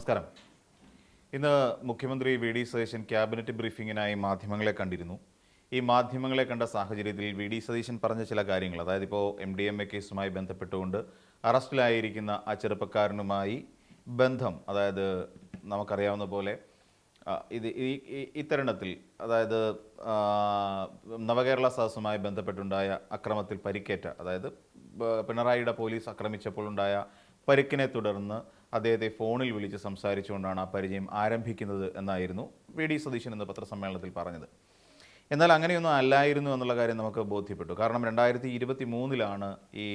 നമസ്കാരം. ഇന്ന് മുഖ്യമന്ത്രി വി ഡി സതീശൻ ക്യാബിനറ്റ് ബ്രീഫിങ്ങിനായി മാധ്യമങ്ങളെ കണ്ടിരുന്നു. ഈ മാധ്യമങ്ങളെ കണ്ട സാഹചര്യത്തിൽ വി ഡി സതീശൻ പറഞ്ഞ ചില കാര്യങ്ങൾ, അതായത് ഇപ്പോൾ MDMA കേസുമായി ബന്ധപ്പെട്ടുകൊണ്ട് അറസ്റ്റിലായിരിക്കുന്ന ആ ചെറുപ്പക്കാരനുമായി ബന്ധം, അതായത് നമുക്കറിയാവുന്ന പോലെ ഇത്തരുണത്തിൽ, അതായത് നവകേരള സദസ്സുമായി ബന്ധപ്പെട്ടുണ്ടായ അക്രമത്തിൽ പരിക്കേറ്റ, അതായത് പിണറായിയുടെ പോലീസ് ആക്രമിച്ചപ്പോൾ ഉണ്ടായ പരിക്കിനെ തുടർന്ന് അദ്ദേഹത്തെ ഫോണിൽ വിളിച്ച് സംസാരിച്ചുകൊണ്ടാണ് ആ പരിചയം ആരംഭിക്കുന്നത് എന്നായിരുന്നു വി ഡി സതീശൻ എന്ന പത്രസമ്മേളനത്തിൽ പറഞ്ഞത്. എന്നാൽ അങ്ങനെയൊന്നും അല്ലായിരുന്നു എന്നുള്ള കാര്യം നമുക്ക് ബോധ്യപ്പെട്ടു. കാരണം 2023 ഈ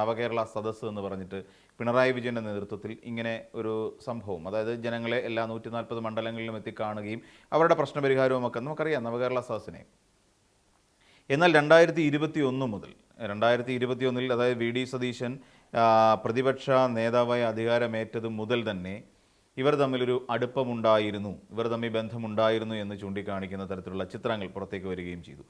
നവകേരള സദസ്സ് എന്ന് പറഞ്ഞിട്ട് പിണറായി വിജയൻ്റെ നേതൃത്വത്തിൽ ഇങ്ങനെ ഒരു സംഭവം, അതായത് ജനങ്ങളെ എല്ലാ 140 മണ്ഡലങ്ങളിലും എത്തിക്കാണുകയും അവരുടെ പ്രശ്നപരിഹാരവും ഒക്കെ നമുക്കറിയാം നവകേരള സദസ്സിനെ. എന്നാൽ 2021 മുതൽ 2021, അതായത് വി ഡി സതീശൻ പ്രതിപക്ഷ നേതാവായി അധികാരമേറ്റത് മുതൽ തന്നെ ഇവർ തമ്മിലൊരു അടുപ്പമുണ്ടായിരുന്നു, ഇവർ തമ്മിൽ ബന്ധമുണ്ടായിരുന്നു എന്ന് ചൂണ്ടിക്കാണിക്കുന്ന തരത്തിലുള്ള ചിത്രങ്ങൾ പുറത്തേക്ക് വരികയും ചെയ്തു.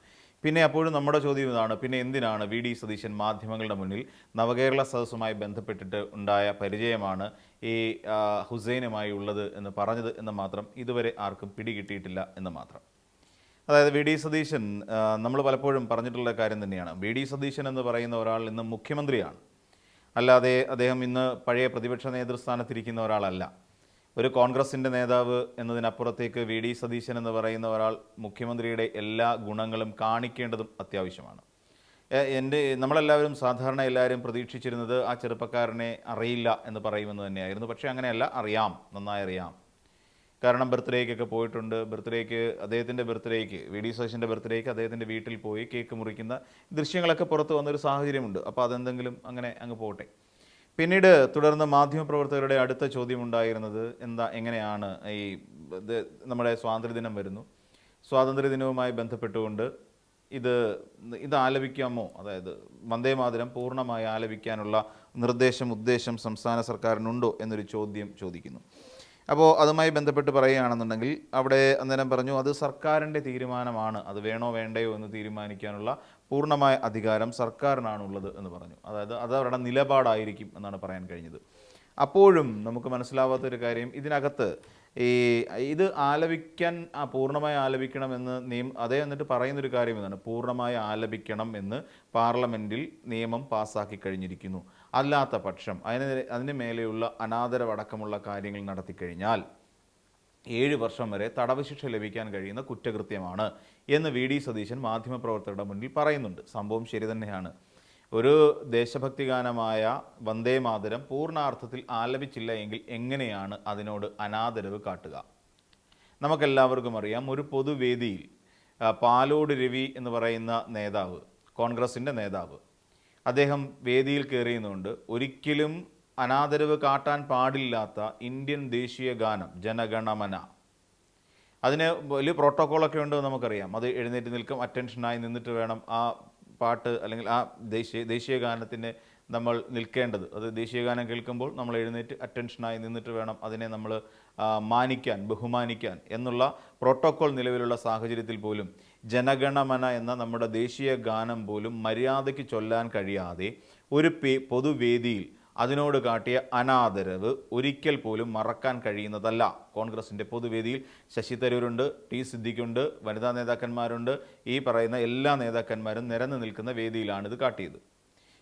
പിന്നെ അപ്പോഴും നമ്മുടെ ചോദ്യം ഇതാണ്, പിന്നെ എന്തിനാണ് വി ഡി സതീശൻ മാധ്യമങ്ങളുടെ മുന്നിൽ നവകേരള സദസ്സുമായി ബന്ധപ്പെട്ടിട്ട് ഉണ്ടായ പരിചയമാണ് ഈ ഹുസൈനുമായി ഉള്ളത് എന്ന് പറഞ്ഞത് എന്ന് മാത്രം ഇതുവരെ ആർക്കും പിടികിട്ടിയിട്ടില്ല എന്ന് മാത്രം. അതായത് വി ഡി സതീശൻ, നമ്മൾ പലപ്പോഴും പറഞ്ഞിട്ടുള്ള കാര്യം തന്നെയാണ്, വി ഡി സതീശൻ എന്ന് പറയുന്ന ഒരാൾ ഇന്ന് മുഖ്യമന്ത്രിയാണ്, അല്ലാതെ അദ്ദേഹം ഇന്ന് പഴയ പ്രതിപക്ഷ നേതൃസ്ഥാനത്തിരിക്കുന്ന ഒരാളല്ല. ഒരു കോൺഗ്രസിൻ്റെ നേതാവ് എന്നതിനപ്പുറത്തേക്ക് വി ഡി സതീശൻ എന്ന് പറയുന്ന ഒരാൾ മുഖ്യമന്ത്രിയുടെ എല്ലാ ഗുണങ്ങളും കാണിക്കേണ്ടതും അത്യാവശ്യമാണ്. നമ്മളെല്ലാവരും സാധാരണ എല്ലാവരും പ്രതീക്ഷിച്ചിരുന്നത് ആ ചെറുപ്പക്കാരനെ അറിയില്ല എന്ന് പറയുമെന്ന് തന്നെയായിരുന്നു. പക്ഷേ അങ്ങനെയല്ല, അറിയാം, നന്നായി അറിയാം. കാരണം ബർത്ത്ഡേക്കൊക്കെ പോയിട്ടുണ്ട്. അദ്ദേഹത്തിൻ്റെ ബർത്ത്ഡേക്ക്, വി ഡി സതീശൻ്റെ ബർത്ത്ഡേക്ക് അദ്ദേഹത്തിൻ്റെ വീട്ടിൽ പോയി കേക്ക് മുറിക്കുന്ന ദൃശ്യങ്ങളൊക്കെ പുറത്ത് വന്നൊരു സാഹചര്യമുണ്ട്. അപ്പോൾ അതെന്തെങ്കിലും അങ്ങനെ അങ്ങ് പോട്ടെ. പിന്നീട് തുടർന്ന് മാധ്യമപ്രവർത്തകരുടെ അടുത്ത ചോദ്യമുണ്ടായിരുന്നത് എങ്ങനെയാണ് നമ്മുടെ സ്വാതന്ത്ര്യദിനം വരുന്നു, സ്വാതന്ത്ര്യദിനവുമായി ബന്ധപ്പെട്ടുകൊണ്ട് ഇത് ആലപിക്കാമോ, അതായത് വന്ദേ മാതരം പൂർണ്ണമായി ആലപിക്കാനുള്ള ഉദ്ദേശം സംസ്ഥാന സർക്കാരിനുണ്ടോ എന്നൊരു ചോദ്യം ചോദിക്കുന്നു. അപ്പോൾ അതുമായി ബന്ധപ്പെട്ട് പറയുകയാണെന്നുണ്ടെങ്കിൽ അവിടെ അന്നേരം പറഞ്ഞു, അത് സർക്കാരിൻ്റെ തീരുമാനമാണ്, അത് വേണോ വേണ്ടയോ എന്ന് തീരുമാനിക്കാനുള്ള പൂർണ്ണമായ അധികാരം സർക്കാരിനാണുള്ളത് എന്ന് പറഞ്ഞു. അതായത് അത് അവരുടെ നിലപാടായിരിക്കും എന്നാണ് പറയാൻ കഴിഞ്ഞത്. അപ്പോഴും നമുക്ക് മനസ്സിലാവാത്തൊരു കാര്യം, ഇതിനകത്ത് ഇത് ആലപിക്കാൻ പൂർണ്ണമായി ആലപിക്കണമെന്ന് അതേ എന്നിട്ട് പറയുന്നൊരു കാര്യം ഇതാണ്, പൂർണ്ണമായി ആലപിക്കണം എന്ന് പാർലമെൻറ്റിൽ നിയമം പാസ്സാക്കി കഴിഞ്ഞിരിക്കുന്നു. അല്ലാത്ത പക്ഷം അതിന് മേലെയുള്ള അനാദരവടക്കമുള്ള കാര്യങ്ങൾ നടത്തിക്കഴിഞ്ഞാൽ 7 വർഷം വരെ തടവ് ശിക്ഷ ലഭിക്കാൻ കഴിയുന്ന കുറ്റകൃത്യമാണ് എന്ന് വി ഡി സതീശൻ മാധ്യമപ്രവർത്തകരുടെ മുന്നിൽ പറയുന്നുണ്ട്. സംഭവം ശരി തന്നെയാണ്. ഒരു ദേശഭക്തി ഗാനമായ വന്ദേ മാതരം പൂർണ്ണാർത്ഥത്തിൽ ആലപിച്ചില്ല എങ്കിൽ എങ്ങനെയാണ് അതിനോട് അനാദരവ് കാട്ടുക? നമുക്കെല്ലാവർക്കും അറിയാം, ഒരു പൊതുവേദിയിൽ പാലോട് രവി എന്ന് പറയുന്ന നേതാവ്, കോൺഗ്രസിൻ്റെ നേതാവ്, അദ്ദേഹം വേദിയിൽ കയറിയുന്നുണ്ട് ഒരിക്കലും അനാദരവ് കാട്ടാൻ പാടില്ലാത്ത ഇന്ത്യൻ ദേശീയ ഗാനം ജനഗണമന, അതിന് വലിയ പ്രോട്ടോക്കോളൊക്കെ ഉണ്ട് നമുക്കറിയാം. അത് എഴുന്നേറ്റ് നിൽക്കും, അറ്റൻഷനായി നിന്നിട്ട് വേണം ആ പാട്ട് അല്ലെങ്കിൽ ആ ദേശീയ ഗാനത്തിന് നമ്മൾ നിൽക്കേണ്ടത്. അത് ദേശീയ ഗാനം കേൾക്കുമ്പോൾ നമ്മൾ എഴുന്നേറ്റ് അറ്റൻഷനായി നിന്നിട്ട് വേണം അതിനെ നമ്മൾ മാനിക്കാൻ, ബഹുമാനിക്കാൻ എന്നുള്ള പ്രോട്ടോക്കോൾ നിലവിലുള്ള സാഹചര്യത്തിൽ പോലും ജനഗണമന എന്ന നമ്മുടെ ദേശീയ ഗാനം പോലും മര്യാദയ്ക്ക് ചൊല്ലാൻ കഴിയാതെ ഒരു പൊതുവേദിയിൽ അതിനോട് കാട്ടിയ അനാദരവ് ഒരിക്കൽ പോലും മറക്കാൻ കഴിയുന്നതല്ല. കോൺഗ്രസിൻ്റെ പൊതുവേദിയിൽ ശശി തരൂരുണ്ട്, ടി സിദ്ദിഖുണ്ട്, വനിതാ നേതാക്കന്മാരുണ്ട്, ഈ പറയുന്ന എല്ലാ നേതാക്കന്മാരും നിരന്നു നിൽക്കുന്ന വേദിയിലാണ് ഇത് കാട്ടിയത്.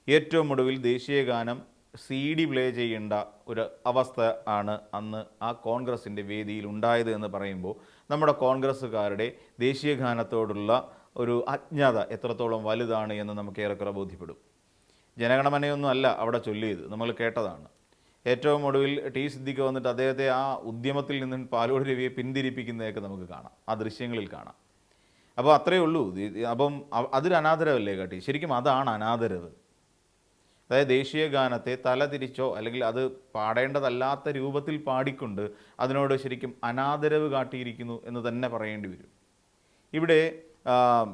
ഏറ്റവും ഒടുവിൽ ദേശീയ ഗാനം CD പ്ലേ ചെയ്യേണ്ട ഒരു അവസ്ഥ ആണ് അന്ന് ആ കോൺഗ്രസിൻ്റെ വേദിയിൽ ഉണ്ടായത് എന്ന് പറയുമ്പോൾ നമ്മുടെ കോൺഗ്രസ്സുകാരുടെ ദേശീയ ഗാനത്തോടുള്ള ഒരു അജ്ഞത എത്രത്തോളം വലുതാണ് എന്ന് നമുക്ക് ഏറെക്കുറെ ബോധ്യപ്പെടും. ജനഗണമനയൊന്നും അല്ല അവിടെ ചൊല്ലിയത്, നമ്മൾ കേട്ടതാണ്. ഏറ്റവും ഒടുവിൽ ടി സിദ്ദിഖ് വന്നിട്ട് അദ്ദേഹത്തെ ആ ഉദ്യമത്തിൽ നിന്നും പാലോട് രവിയെ പിന്തിരിപ്പിക്കുന്നതൊക്കെ നമുക്ക് കാണാം, ആ ദൃശ്യങ്ങളിൽ കാണാം. അപ്പോൾ അത്രയേ ഉള്ളൂ. അപ്പം അതൊരു അനാദരവല്ലേ കാട്ടി? ശരിക്കും അതാണ് അനാദരവ്. അതായത് ദേശീയ ഗാനത്തെ തലതിരിച്ചോ അല്ലെങ്കിൽ അത് പാടേണ്ടതല്ലാത്ത രൂപത്തിൽ പാടിക്കൊണ്ട് അതിനോട് ശരിക്കും അനാദരവ് കാട്ടിയിരിക്കുന്നു എന്ന് തന്നെ പറയേണ്ടി വരും. ഇവിടെ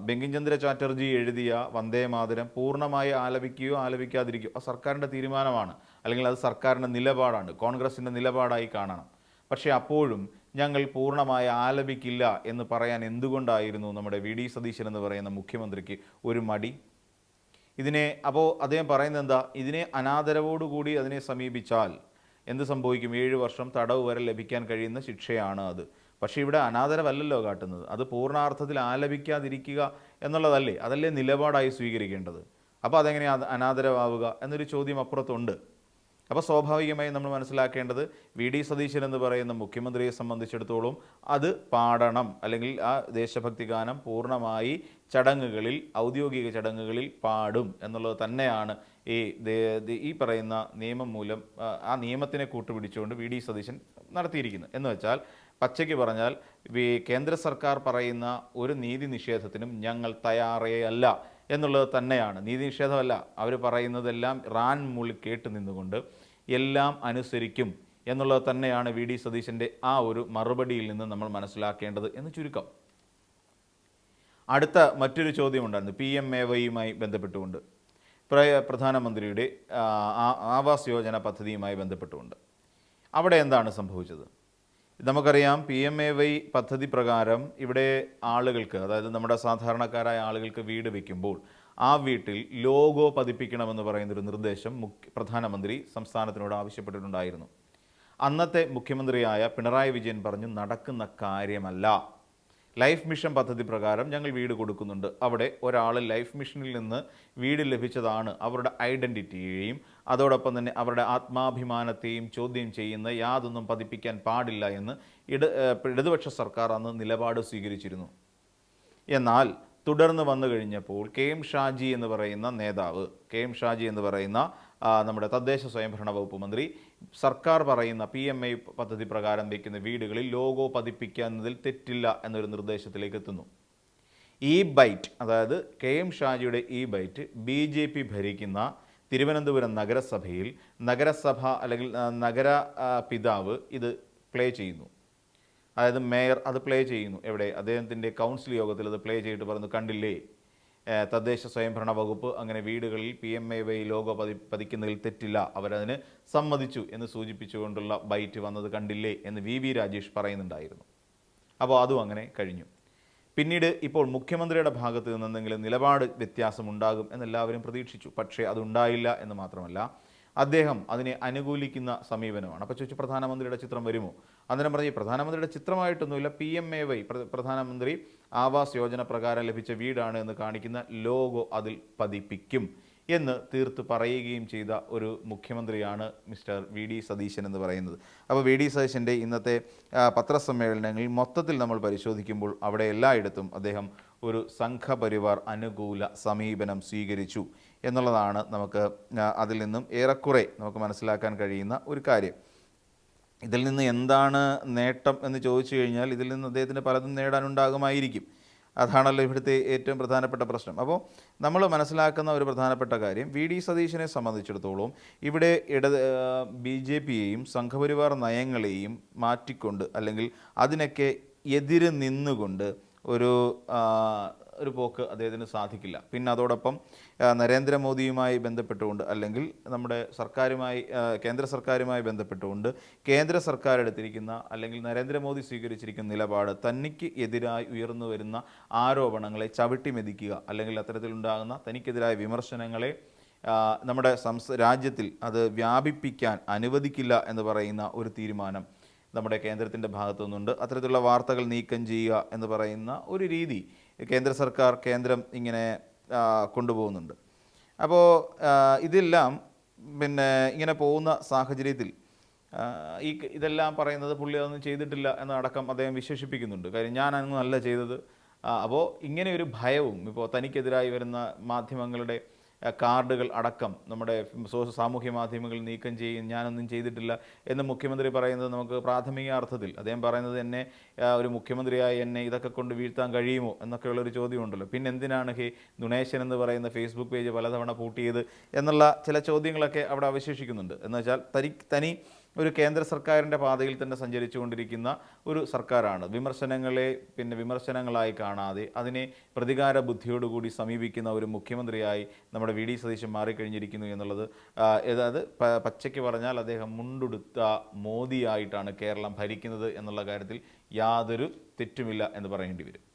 ബങ്കിംചന്ദ്ര ചാറ്റർജി എഴുതിയ വന്ദേ മാതരം പൂർണ്ണമായി ആലപിക്കുകയോ ആലപിക്കാതിരിക്കുകയോ അത് സർക്കാരിൻ്റെ തീരുമാനമാണ്, അല്ലെങ്കിൽ അത് സർക്കാരിൻ്റെ നിലപാടാണ്, കോൺഗ്രസിൻ്റെ നിലപാടായി കാണണം. പക്ഷേ അപ്പോഴും ഞങ്ങൾ പൂർണ്ണമായി ആലപിക്കില്ല എന്ന് പറയാൻ എന്തുകൊണ്ടായിരുന്നു നമ്മുടെ വി ഡി സതീശൻ എന്ന് പറയുന്ന മുഖ്യമന്ത്രിക്ക് ഒരു മടി? അപ്പോൾ അദ്ദേഹം പറയുന്നത് എന്താ, ഇതിനെ അനാദരവോടുകൂടി അതിനെ സമീപിച്ചാൽ എന്ത് സംഭവിക്കും? 7 വർഷം തടവ് വരെ ലഭിക്കാൻ കഴിയുന്ന ശിക്ഷയാണ് അത്. പക്ഷേ ഇവിടെ അനാദരവല്ലല്ലോ കാട്ടുന്നത്, അത് പൂർണ്ണാർത്ഥത്തിൽ ആലപിക്കാതിരിക്കുക എന്നുള്ളതല്ലേ, അതല്ലേ നിലപാടായി സ്വീകരിക്കേണ്ടത്. അപ്പോൾ അതെങ്ങനെയാണ് അനാദരവാവുക എന്നൊരു ചോദ്യം അപ്പുറത്തുണ്ട്. അപ്പോൾ സ്വാഭാവികമായും നമ്മൾ മനസ്സിലാക്കേണ്ടത് വി.ഡി. സതീശൻ എന്ന് പറയുന്ന മുഖ്യമന്ത്രിയെ സംബന്ധിച്ചിടത്തോളം അത് പാടണം, അല്ലെങ്കിൽ ആ ദേശഭക്തി ഗാനം പൂർണ്ണമായി ചടങ്ങുകളിൽ, ഔദ്യോഗിക ചടങ്ങുകളിൽ പാടും എന്നുള്ളത് തന്നെയാണ് ഈ പറയുന്ന നിയമം മൂലം ആ നിയമത്തിനെ കൂട്ടുപിടിച്ചുകൊണ്ട് വി.ഡി. സതീശൻ നടത്തിയിരിക്കുന്നത്. എന്ന് വെച്ചാൽ പച്ചയ്ക്ക് പറഞ്ഞാൽ കേന്ദ്ര സർക്കാർ പറയുന്ന ഒരു നീതി നിഷേധത്തിനും ഞങ്ങൾ തയ്യാറേ അല്ല എന്നുള്ളത് തന്നെയാണ്. നീതി നിഷേധമല്ല, അവർ പറയുന്നതെല്ലാം റാൻ മൂളി കേട്ട് നിന്നുകൊണ്ട് എല്ലാം അനുസരിക്കും എന്നുള്ളത് തന്നെയാണ് വി.ഡി. സതീശൻ്റെ ആ ഒരു മറുപടിയിൽ നിന്ന് നമ്മൾ മനസ്സിലാക്കേണ്ടത് എന്ന് ചുരുക്കം. അടുത്ത മറ്റൊരു ചോദ്യമുണ്ടായിരുന്നു PMAYയുമായി ബന്ധപ്പെട്ടുകൊണ്ട്, പ്രധാനമന്ത്രിയുടെ ആവാസ് യോജന പദ്ധതിയുമായി ബന്ധപ്പെട്ടുകൊണ്ട്. അവിടെ എന്താണ് സംഭവിച്ചത്? നമുക്കറിയാം, PMAY പദ്ധതി പ്രകാരം ഇവിടെ ആളുകൾക്ക്, അതായത് നമ്മുടെ സാധാരണക്കാരായ ആളുകൾക്ക് വീട് വയ്ക്കുമ്പോൾ ആ വീട്ടിൽ ലോഗോ പതിപ്പിക്കണമെന്ന് പറയുന്നൊരു നിർദ്ദേശം പ്രധാനമന്ത്രി സംസ്ഥാനത്തിനോട് ആവശ്യപ്പെട്ടിട്ടുണ്ടായിരുന്നു. അന്നത്തെ മുഖ്യമന്ത്രിയായ പിണറായി വിജയൻ പറഞ്ഞു, നടക്കുന്ന കാര്യമല്ല. ലൈഫ് മിഷൻ പദ്ധതി പ്രകാരം ഞങ്ങൾ വീട് കൊടുക്കുന്നുണ്ട്. അവിടെ ഒരാൾ ലൈഫ് മിഷനിൽ നിന്ന് വീട് ലഭിച്ചതാണ് അവരുടെ ഐഡൻറ്റിറ്റിയെയും അതോടൊപ്പം തന്നെ അവരുടെ ആത്മാഭിമാനത്തെയും ചോദ്യം ചെയ്യുന്ന യാതൊന്നും പതിപ്പിക്കാൻ പാടില്ല എന്ന് ഇടതുപക്ഷ സർക്കാർ അന്ന് നിലപാട് സ്വീകരിച്ചിരുന്നു. എന്നാൽ തുടർന്ന് വന്നു കഴിഞ്ഞപ്പോൾ KM ഷാജി എന്ന് പറയുന്ന നേതാവ്, KM ഷാജി എന്ന് പറയുന്ന നമ്മുടെ തദ്ദേശ സ്വയംഭരണ വകുപ്പ് മന്ത്രി, സർക്കാർ പറയുന്ന PMAY പദ്ധതി പ്രകാരം വയ്ക്കുന്ന വീടുകളിൽ ലോഗോ പതിപ്പിക്കുന്നതിൽ തെറ്റില്ല എന്നൊരു നിർദ്ദേശത്തിലേക്ക് എത്തുന്നു. ഈ ബൈറ്റ്, അതായത് KM ഷാജിയുടെ ഈ ബൈറ്റ് BJP ഭരിക്കുന്ന തിരുവനന്തപുരം നഗരസഭയിൽ നഗരസഭ അല്ലെങ്കിൽ നഗര പിതാവ് ഇത് പ്ലേ ചെയ്യുന്നു. അതായത് മേയർ അത് പ്ലേ ചെയ്യുന്നു. എവിടെ? അദ്ദേഹത്തിൻ്റെ കൗൺസിൽ യോഗത്തിൽ അത് പ്ലേ ചെയ്തിട്ട് പറഞ്ഞു, കണ്ടില്ലേ, തദ്ദേശ സ്വയംഭരണ വകുപ്പ് അങ്ങനെ വീടുകളിൽ PMAY ലോഗോ പതിക്കുന്നതിൽ തെറ്റില്ല, അവരതിന് സമ്മതിച്ചു എന്ന് സൂചിപ്പിച്ചുകൊണ്ടുള്ള ബൈറ്റ് വന്നത് കണ്ടില്ലേ എന്ന് VV രാജേഷ് പറയുന്നുണ്ടായിരുന്നു. അപ്പോൾ അതും അങ്ങനെ കഴിഞ്ഞു. പിന്നീട് ഇപ്പോൾ മുഖ്യമന്ത്രിയുടെ ഭാഗത്ത് നിന്ന് എന്തെങ്കിലും നിലപാട് വ്യത്യാസം ഉണ്ടാകും എന്നെല്ലാവരും പ്രതീക്ഷിച്ചു. പക്ഷേ അതുണ്ടായില്ല എന്ന് മാത്രമല്ല, അദ്ദേഹം അതിനെ അനുകൂലിക്കുന്ന സമീപനമാണ്. അപ്പോൾ ചോദിച്ചു, പ്രധാനമന്ത്രിയുടെ ചിത്രം വരുമോ? അന്നേരം പറഞ്ഞ്, പ്രധാനമന്ത്രിയുടെ ചിത്രമായിട്ടൊന്നുമില്ല, PMAY പ്രധാനമന്ത്രി ആവാസ് യോജന പ്രകാരം ലഭിച്ച വീടാണ് എന്ന് കാണിക്കുന്ന ലോഗോ അതിൽ പതിപ്പിക്കും എന്ന് തീർത്ത് പറയുകയും ചെയ്ത ഒരു മുഖ്യമന്ത്രിയാണ് മിസ്റ്റർ വി.ഡി. സതീശൻ എന്ന് പറയുന്നത്. അപ്പോൾ വി.ഡി. സതീശൻ്റെ ഇന്നത്തെ പത്രസമ്മേളനങ്ങളിൽ മൊത്തത്തിൽ നമ്മൾ പരിശോധിക്കുമ്പോൾ അവിടെ എല്ലായിടത്തും അദ്ദേഹം ഒരു സംഘപരിവാർ അനുകൂല സമീപനം സ്വീകരിച്ചു എന്നുള്ളതാണ് നമുക്ക് അതിൽ നിന്നും ഏറെക്കുറെ നമുക്ക് മനസ്സിലാക്കാൻ കഴിയുന്ന ഒരു കാര്യം. ഇതിൽ നിന്ന് എന്താണ് നേട്ടം എന്ന് ചോദിച്ചു കഴിഞ്ഞാൽ, ഇതിൽ നിന്ന് അദ്ദേഹത്തിന് പലതും നേടാനുണ്ടാകുമായിരിക്കും. അതാണല്ലോ ഇവിടുത്തെ ഏറ്റവും പ്രധാനപ്പെട്ട പ്രശ്നം. അപ്പോൾ നമ്മൾ മനസ്സിലാക്കുന്ന ഒരു പ്രധാനപ്പെട്ട കാര്യം, വി.ഡി. സതീശനെ സംബന്ധിച്ചിടത്തോളം ഇവിടെ BJPയെയും സംഘപരിവാർ നയങ്ങളെയും മാറ്റിക്കൊണ്ട്, അല്ലെങ്കിൽ അതിനൊക്കെ എതിര് നിന്നുകൊണ്ട് ഒരു പോക്ക് അദ്ദേഹത്തിന് സാധിക്കില്ല. പിന്നെ അതോടൊപ്പം നരേന്ദ്രമോദിയുമായി ബന്ധപ്പെട്ടുകൊണ്ട്, അല്ലെങ്കിൽ നമ്മുടെ സർക്കാരുമായി, കേന്ദ്ര സർക്കാരുമായി ബന്ധപ്പെട്ടുകൊണ്ട് കേന്ദ്ര സർക്കാർ എടുത്തിരിക്കുന്ന, അല്ലെങ്കിൽ നരേന്ദ്രമോദി സ്വീകരിച്ചിരിക്കുന്ന നിലപാട്, തനിക്ക് എതിരായി ഉയർന്നു വരുന്ന ആരോപണങ്ങളെ ചവിട്ടി മെതിക്കുക, അല്ലെങ്കിൽ അത്തരത്തിലുണ്ടാകുന്ന തനിക്കെതിരായ വിമർശനങ്ങളെ നമ്മുടെ രാജ്യത്തിൽ അത് വ്യാപിപ്പിക്കാൻ അനുവദിക്കില്ല എന്ന് പറയുന്ന ഒരു തീരുമാനം നമ്മുടെ കേന്ദ്രത്തിൻ്റെ ഭാഗത്തു നിന്നുണ്ട്. അത്തരത്തിലുള്ള വാർത്തകൾ നീക്കം ചെയ്യുക എന്ന് പറയുന്ന ഒരു രീതി കേന്ദ്രം ഇങ്ങനെ കൊണ്ടുപോകുന്നുണ്ട്. അപ്പോൾ ഇതെല്ലാം ഇങ്ങനെ പോകുന്ന സാഹചര്യത്തിൽ ഇതെല്ലാം പറയുന്നത് പുള്ളി അതൊന്നും ചെയ്തിട്ടില്ല എന്നടക്കം അദ്ദേഹം വിശേഷിപ്പിക്കുന്നുണ്ട്. കാര്യം ഞാനൊന്നും അല്ല ചെയ്തത്. അപ്പോൾ ഇങ്ങനെ ഒരു ഭയവും, ഇപ്പോൾ തനിക്കെതിരായി വരുന്ന മാധ്യമങ്ങളുടെ കാർഡുകൾ അടക്കം നമ്മുടെ സാമൂഹ്യ മാധ്യമങ്ങളിൽ നീക്കം ചെയ്യും, ഞാനൊന്നും ചെയ്തിട്ടില്ല എന്ന് മുഖ്യമന്ത്രി പറയുന്നത് നമുക്ക് പ്രാഥമിക അർത്ഥത്തിൽ, അദ്ദേഹം പറയുന്നത് എന്നെ ഒരു മുഖ്യമന്ത്രിയായി എന്നെ ഇതൊക്കെ കൊണ്ട് വീഴ്ത്താൻ കഴിയുമോ എന്നൊക്കെയുള്ളൊരു ചോദ്യമുണ്ടല്ലോ. പിന്നെ എന്തിനാണ് നുണേശൻ എന്ന് പറയുന്ന ഫേസ്ബുക്ക് പേജ് പലതവണ പൂട്ടിയത് എന്നുള്ള ചില ചോദ്യങ്ങളൊക്കെ അവിടെ അവശേഷിക്കുന്നുണ്ട്. എന്നുവെച്ചാൽ തനി ഒരു കേന്ദ്ര സർക്കാരിൻ്റെ പാതയിൽ തന്നെ സഞ്ചരിച്ചുകൊണ്ടിരിക്കുന്ന ഒരു സർക്കാരാണ്. വിമർശനങ്ങളെ വിമർശനങ്ങളായി കാണാതെ അതിനെ പ്രതികാര ബുദ്ധിയോടുകൂടി സമീപിക്കുന്ന ഒരു മുഖ്യമന്ത്രിയായി നമ്മുടെ വി.ഡി. സതീശൻ മാറിക്കഴിഞ്ഞിരിക്കുന്നു എന്നുള്ളത്, അതായത് പച്ചയ്ക്ക് പറഞ്ഞാൽ അദ്ദേഹം മുണ്ടുടുത്ത മോദിയായിട്ടാണ് കേരളം ഭരിക്കുന്നത് എന്നുള്ള കാര്യത്തിൽ യാതൊരു തെറ്റുമില്ല എന്ന് പറയേണ്ടി വരും.